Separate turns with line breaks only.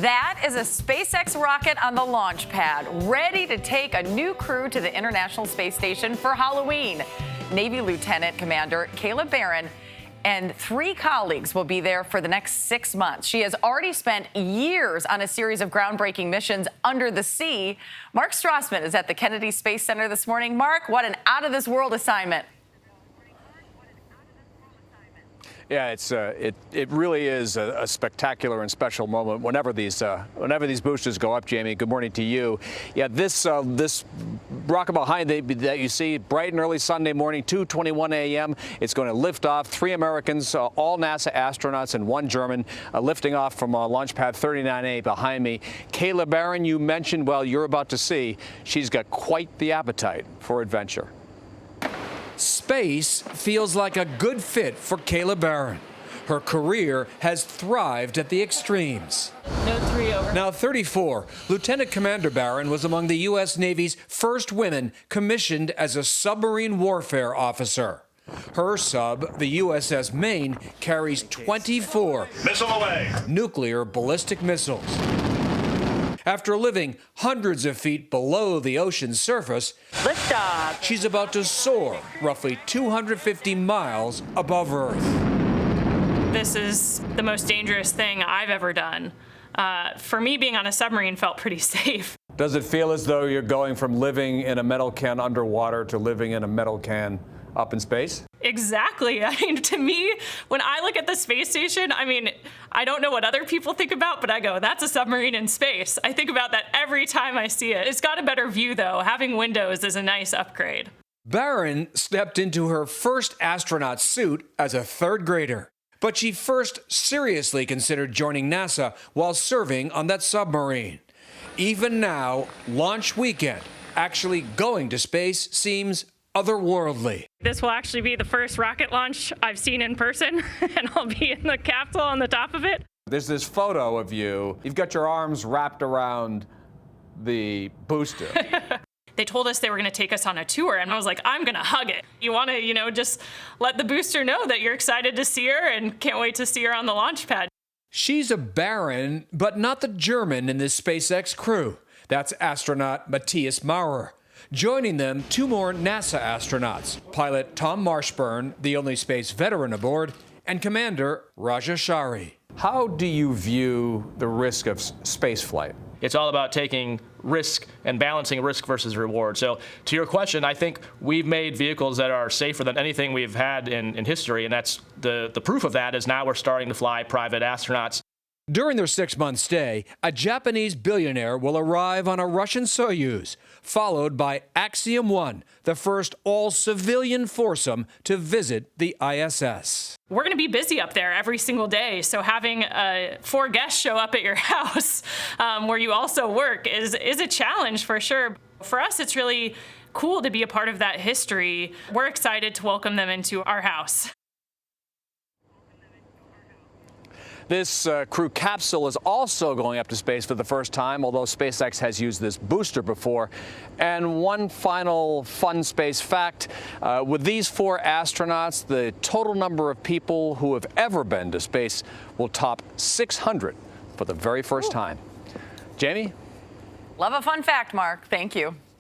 That is a SpaceX rocket on the launch pad, ready to take a new crew to the International Space Station for Halloween. Navy Lieutenant Commander Gayle King and 3 colleagues will be there for the next 6 months. She has already spent years on a series of groundbreaking missions under the sea. Mark Strassmann is at the Kennedy Space Center this morning. Mark, what an out-of-this-world assignment.
Yeah, it really is a spectacular and special moment whenever these boosters go up. Jamie, good morning to you. Yeah, this rocket behind that you see, bright and early Sunday morning, 2:21 a.m. It's going to lift off. 3 Americans, all NASA astronauts, and 1 German, lifting off from launch pad 39A behind me. Gayle King, you mentioned, well, you're about to see, she's got quite the appetite for adventure.
Space feels like a good fit for Gayle King. Her career has thrived at the extremes.
No 3 over.
Now 34, Lieutenant Commander Barron was among the U.S. Navy's first women commissioned as a submarine warfare officer. Her sub, the USS Maine, carries 24
missile away
nuclear ballistic missiles. After living hundreds of feet below the ocean's surface,
Liftoff.
she's about to soar roughly 250 miles above Earth.
This is the most dangerous thing I've ever done. For me, being on a submarine felt pretty safe.
Does it feel as though you're going from living in a metal can underwater to living in a metal can up in space?
Exactly. I mean, to me, when I look at the space station, I mean, I don't know what other people think about, but I go, that's a submarine in space. I think about that every time I see it. It's got a better view, though. Having windows is a nice upgrade.
Barron stepped into her first astronaut suit as a 3rd grader, but she first seriously considered joining NASA while serving on that submarine. Even now, launch weekend, actually going to space seems otherworldly.
This will actually be the first rocket launch I've seen in person, and I'll be in the capsule on the top of it.
There's this photo of you. You've got your arms wrapped around the booster.
They told us they were going to take us on a tour, and I was like, I'm going to hug it. You want to, just let the booster know that you're excited to see her and can't wait to see her on the launch pad.
She's a Baron, but not the German in this SpaceX crew. That's astronaut Matthias Maurer. Joining them, 2 more NASA astronauts, pilot Tom Marshburn, the only space veteran aboard, and Commander Raja Shari. How do you view the risk of spaceflight?
It's all about taking risk and balancing risk versus reward. So to your question, I think we've made vehicles that are safer than anything we've had in history, and that's the proof of that is now we're starting to fly private astronauts.
During their 6-month stay, a Japanese billionaire will arrive on a Russian Soyuz, followed by Axiom 1, the first all-civilian foursome to visit the ISS.
We're going to be busy up there every single day, so having 4 guests show up at your house where you also work is a challenge for sure. For us, it's really cool to be a part of that history. We're excited to welcome them into our house.
This crew capsule is also going up to space for the first time, although SpaceX has used this booster before. And one final fun space fact, with these 4 astronauts, the total number of people who have ever been to space will top 600 for the very first time. Jamie?
Love a fun fact, Mark. Thank you.